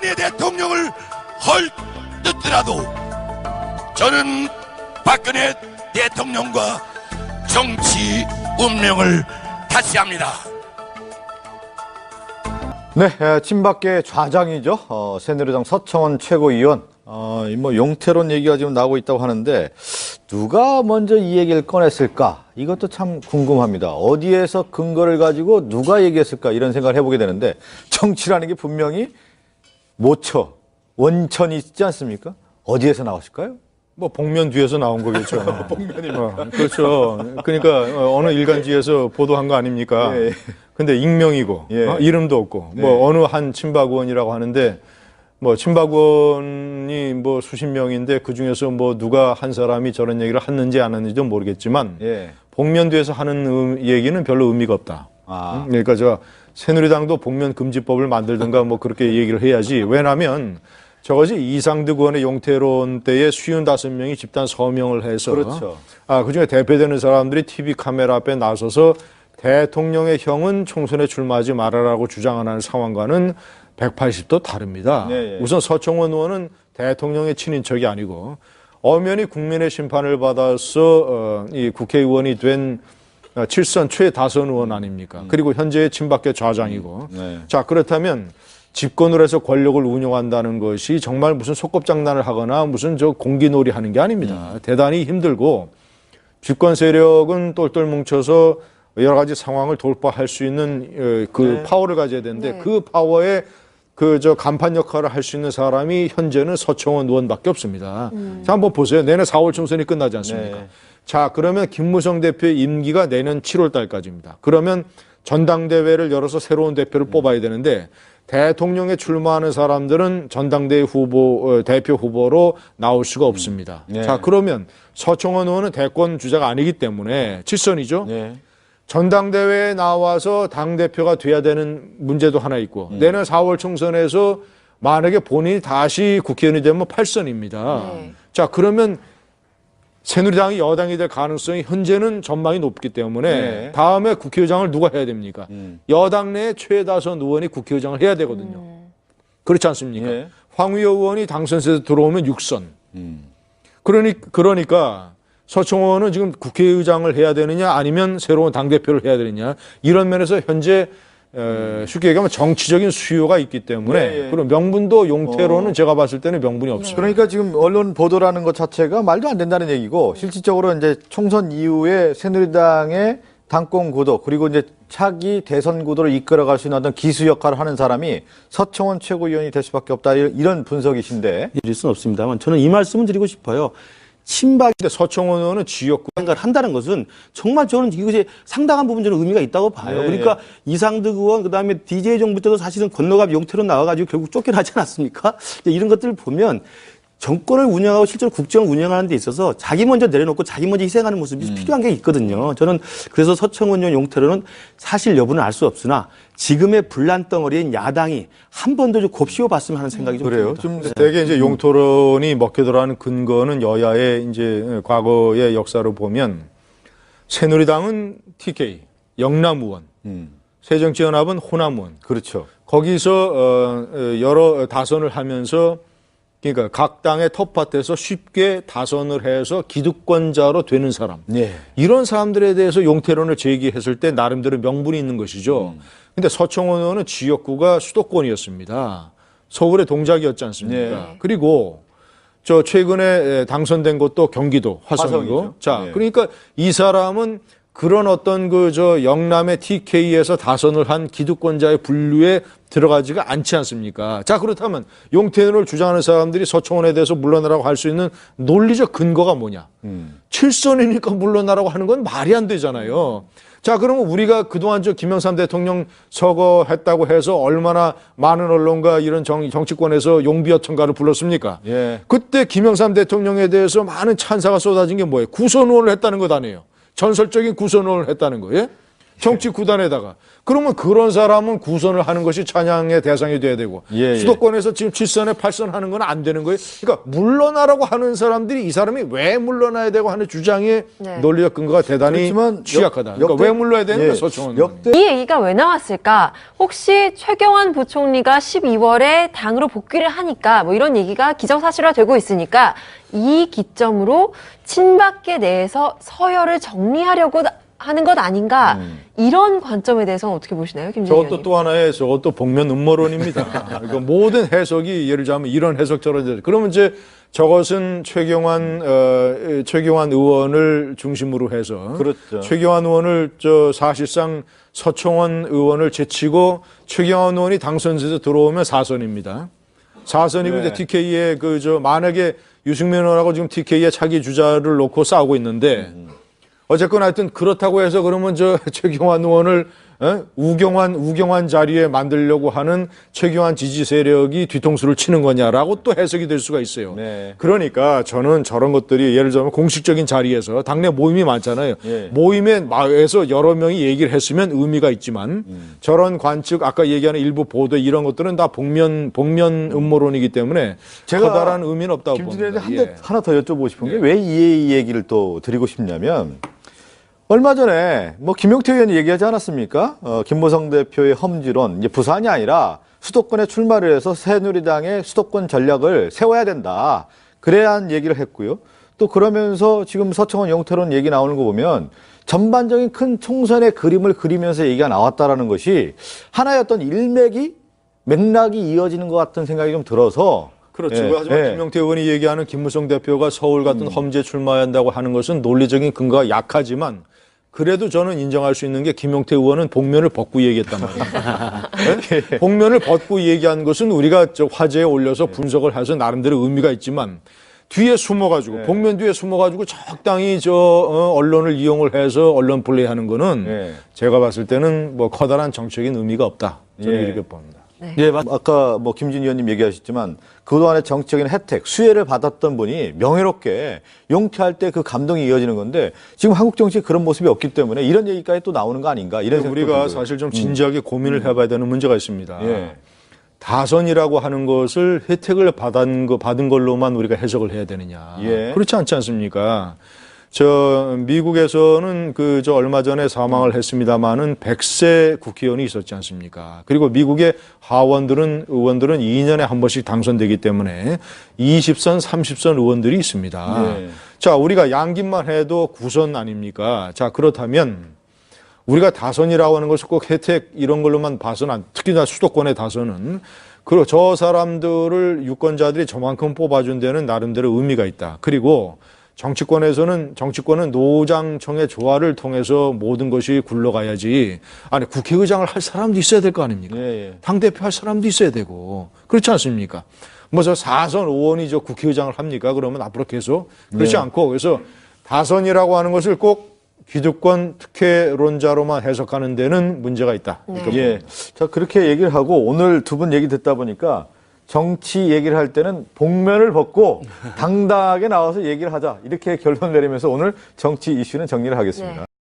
박근혜 대통령을 헐뜯더라도 저는 박근혜 대통령과 정치 운명을 다시 합니다. 네, 친박계 좌장이죠. 새누리당 서청원 최고위원. 용태론 얘기가 지금 나오고 있다고 하는데 누가 먼저 이 얘기를 꺼냈을까? 이것도 참 궁금합니다. 어디에서 근거를 가지고 누가 얘기했을까? 이런 생각을 해보게 되는데 정치라는 게 분명히 모처, 원천이 있지 않습니까? 어디에서 나왔을까요? 뭐 복면 뒤에서 나온 거겠죠. 복면이니까. 그렇죠. 그러니까 어느 일간지에서 보도한 거 아닙니까? 예. 근데 익명이고 예. 이름도 없고 네. 뭐 어느 한 친박 의원이라고 하는데 뭐 친박 의원이 뭐 수십 명인데 그 중에서 뭐 누가 한 사람이 저런 얘기를 했는지 안 했는지도 모르겠지만 예. 복면 뒤에서 하는 얘기는 별로 의미가 없다. 그러니까 저 새누리당도 복면 금지법을 만들든가 뭐 그렇게 얘기를 해야지. 왜냐하면 저것이 이상득 의원의 용태론 때에 55명이 집단 서명을 해서 그렇죠. 그중에 대표되는 사람들이 TV 카메라 앞에 나서서 대통령의 형은 총선에 출마하지 말아라고 주장하는 상황과는 180도 다릅니다. 네, 네. 우선 서청원 의원은 대통령의 친인척이 아니고 엄연히 국민의 심판을 받아서 이 국회의원이 된 7선 최다선 의원 아닙니까? 그리고 현재의 친박계 좌장이고. 네. 자, 그렇다면 집권을 해서 권력을 운영한다는 것이 정말 무슨 속꿉장난을 하거나 무슨 저 공기놀이 하는 게 아닙니다. 대단히 힘들고 집권 세력은 똘똘 뭉쳐서 여러 가지 상황을 돌파할 수 있는 그 파워를 가져야 되는데 그 파워에 그 저 간판 역할을 할 수 있는 사람이 현재는 서청원 의원밖에 없습니다. 자, 한번 보세요. 내년 4월 총선이 끝나지 않습니까? 네. 자, 그러면 김무성 대표의 임기가 내년 7월 달까지입니다. 그러면 전당대회를 열어서 새로운 대표를 뽑아야 되는데 대통령에 출마하는 사람들은 전당대회 후보, 대표 후보로 나올 수가 없습니다. 네. 자, 그러면 서청원 의원은 대권 주자가 아니기 때문에 칠선이죠. 네. 전당대회에 나와서 당대표가 돼야 되는 문제도 하나 있고 내년 4월 총선에서 만약에 본인이 다시 국회의원이 되면 8선입니다. 자, 그러면 새누리당이 여당이 될 가능성이 현재는 전망이 높기 때문에 네. 다음에 국회의장을 누가 해야 됩니까? 여당 내 최다선 의원이 국회의장을 해야 되거든요. 그렇지 않습니까? 네. 황의호 의원이 당선돼서 들어오면 6선. 그러니까 서청원은 지금 국회의장을 해야 되느냐 아니면 새로운 당대표를 해야 되느냐 이런 면에서 현재 쉽게 얘기하면 정치적인 수요가 있기 때문에 예, 예. 그리고 명분도 용태로는 제가 봤을 때는 명분이 없습니다. 그러니까 지금 언론 보도라는 것 자체가 말도 안 된다는 얘기고 실질적으로 이제 총선 이후에 새누리당의 당권 구도 그리고 이제 차기 대선 구도를 이끌어갈 수 있는 어떤 기수 역할을 하는 사람이 서청원 최고위원이 될 수밖에 없다 이런 분석이신데 드릴 수는 없습니다만 저는 이 말씀을 드리고 싶어요. 친박이 근데 서청원 의원은 지역구 생각을 한다는 것은 정말 저는 이것이 상당한 부분 저는 의미가 있다고 봐요. 네, 그러니까 이상득 의원 그다음에 DJ 정부 때도 사실은 건너갑 용태로 나와가지고 결국 쫓겨나지 않았습니까? 이런 것들을 보면 정권을 운영하고 실제로 국정을 운영하는 데 있어서 자기 먼저 내려놓고 자기 먼저 희생하는 모습이 필요한 게 있거든요. 저는 그래서 서청원 의원 용태로는 사실 여부는 알 수 없으나 지금의 분란 덩어리인 야당이 한 번 더 좀 곱씹어 봤으면 하는 생각이 좀 그래요. 듭니다. 좀 되게 이제 용토론이 먹혀 들어가는 근거는 여야의 이제 과거의 역사로 보면 새누리당은 TK, 영남 의원, 새정치연합은 호남 의원. 그렇죠. 거기서 여러 다선을 하면서 그러니까 각 당의 텃밭에서 쉽게 다선을 해서 기득권자로 되는 사람. 네. 이런 사람들에 대해서 용태론을 제기했을 때 나름대로 명분이 있는 것이죠. 근데 서청원 의원은 지역구가 수도권이었습니다. 서울의 동작이었지 않습니까? 네. 그리고 저 최근에 당선된 곳도 경기도 화성이고. 화성이죠. 자, 네. 그러니까 이 사람은 그런 어떤 그 저 영남의 TK에서 다선을 한 기득권자의 분류에 들어가지가 않지 않습니까? 자, 그렇다면 용태론을 주장하는 사람들이 서청원에 대해서 물러나라고 할 수 있는 논리적 근거가 뭐냐? 7선이니까 물러나라고 하는 건 말이 안 되잖아요. 자, 그러면 우리가 그동안 저 김영삼 대통령 서거했다고 해서 얼마나 많은 언론과 이런 정치권에서 용비어천가를 불렀습니까? 예. 그때 김영삼 대통령에 대해서 많은 찬사가 쏟아진 게 뭐예요? 구선의원을 했다는 것 아니에요. 전설적인 구선의원을 했다는 거예요. 정치 구단에다가. 그러면 그런 사람은 구선을 하는 것이 찬양의 대상이 돼야 되고 예. 수도권에서 지금 7선에 8선 하는 건 안 되는 거예요. 그러니까 물러나라고 하는 사람들이 이 사람이 왜 물러나야 되고 하는 주장의 네. 논리적 근거가 대단히 그렇지만 취약하다. 역- 그러니까 역대- 왜 물러야 되는 예. 거야, 서청원. 역대 이 얘기가 왜 나왔을까? 혹시 최경환 부총리가 12월에 당으로 복귀를 하니까 뭐 이런 얘기가 기정사실화되고 있으니까 이 기점으로 친박계 내에서 서열을 정리하려고 하는 것 아닌가? 이런 관점에 대해서는 어떻게 보시나요, 김진희 저것도 의원님? 또 하나의 저것도 복면 음모론입니다. 그러니까 모든 해석이 예를 들자면 이런 해석 저런 해석. 그러면 이제 저것은 최경환 의원을 중심으로 해서 그렇죠. 최경환 의원을 사실상 서청원 의원을 제치고 최경환 의원이 당선돼서 들어오면 4선입니다. 4선이고 네. 이제 TK에 만약에 유승민 의원하고 지금 TK에 차기 주자를 놓고 싸우고 있는데 어쨌거나 하여튼 그렇다고 해서 그러면 최경환 의원을 우경환 자리에 만들려고 하는 최경환 지지 세력이 뒤통수를 치는 거냐라고 또 해석이 될 수가 있어요. 네. 그러니까 저는 저런 것들이 예를 들면 공식적인 자리에서 당내 모임이 많잖아요. 예. 모임에서 여러 명이 얘기를 했으면 의미가 있지만 저런 관측 아까 얘기하는 일부 보도 이런 것들은 다 복면 음모론이기 때문에 제가 커다란 의미는 없다고 김진애 봅니다. 의원님 하나 더 여쭤보고 싶은 게 왜 이 얘기를 또 드리고 싶냐면 얼마 전에 뭐 김용태 의원이 얘기하지 않았습니까? 김무성 대표의 험지론 이제 부산이 아니라 수도권에 출마를 해서 새누리당의 수도권 전략을 세워야 된다. 그래야 한 얘기를 했고요. 또 그러면서 지금 서청원 영태론 얘기 나오는 거 보면 전반적인 큰 총선의 그림을 그리면서 얘기가 나왔다라는 것이 하나의 어떤 맥락이 이어지는 것 같은 생각이 좀 들어서 그렇죠. 예, 하지만 예. 김용태 의원이 얘기하는 김무성 대표가 서울 같은 험지에 출마한다고 하는 것은 논리적인 근거가 약하지만 그래도 저는 인정할 수 있는 게 김용태 의원은 복면을 벗고 얘기했단 말입니다. 네? 복면을 벗고 얘기한 것은 우리가 화제에 올려서 분석을 해서 나름대로 의미가 있지만 뒤에 숨어가지고 복면 뒤에 숨어가지고 적당히 언론을 이용을 해서 언론 플레이하는 거는 네. 제가 봤을 때는 뭐 커다란 정치적인 의미가 없다. 저는 예. 이렇게 봅니다. 예, 아까 뭐 김진희 의원님 얘기하셨지만 그동안의 정치적인 혜택, 수혜를 받았던 분이 명예롭게 용퇴할 때 그 감동이 이어지는 건데 지금 한국 정치에 그런 모습이 없기 때문에 이런 얘기까지 또 나오는 거 아닌가 이런 생각도 우리가 들고요. 사실 좀 진지하게 고민을 해봐야 되는 문제가 있습니다. 예. 다선이라고 하는 것을 혜택을 받은 걸로만 우리가 해석을 해야 되느냐. 예. 그렇지 않지 않습니까? 미국에서는 얼마 전에 사망을 했습니다마는 100세 국회의원이 있었지 않습니까? 그리고 미국의 의원들은 2년에 한 번씩 당선되기 때문에 20선, 30선 의원들이 있습니다. 예. 자, 우리가 양김만 해도 9선 아닙니까? 자, 그렇다면 우리가 다선이라고 하는 것을 꼭 혜택 이런 걸로만 봐서는 특히나 수도권의 다선은 그리고 저 사람들을 유권자들이 저만큼 뽑아준 데는 나름대로 의미가 있다. 그리고 정치권은 노장청의 조화를 통해서 모든 것이 굴러가야지. 아니 국회의장을 할 사람도 있어야 될 거 아닙니까? 예. 당대표 할 사람도 있어야 되고 그렇지 않습니까? 뭐 4선 5원이 국회의장을 합니까? 그러면 앞으로 계속 그렇지 않고 그래서 다선이라고 하는 것을 꼭 기득권 특혜론자로만 해석하는 데는 문제가 있다. 예. 자, 그렇게 얘기를 하고 오늘 두 분 얘기 듣다 보니까 정치 얘기를 할 때는 복면을 벗고 당당하게 나와서 얘기를 하자. 이렇게 결론 내리면서 오늘 정치 이슈는 정리를 하겠습니다. 네.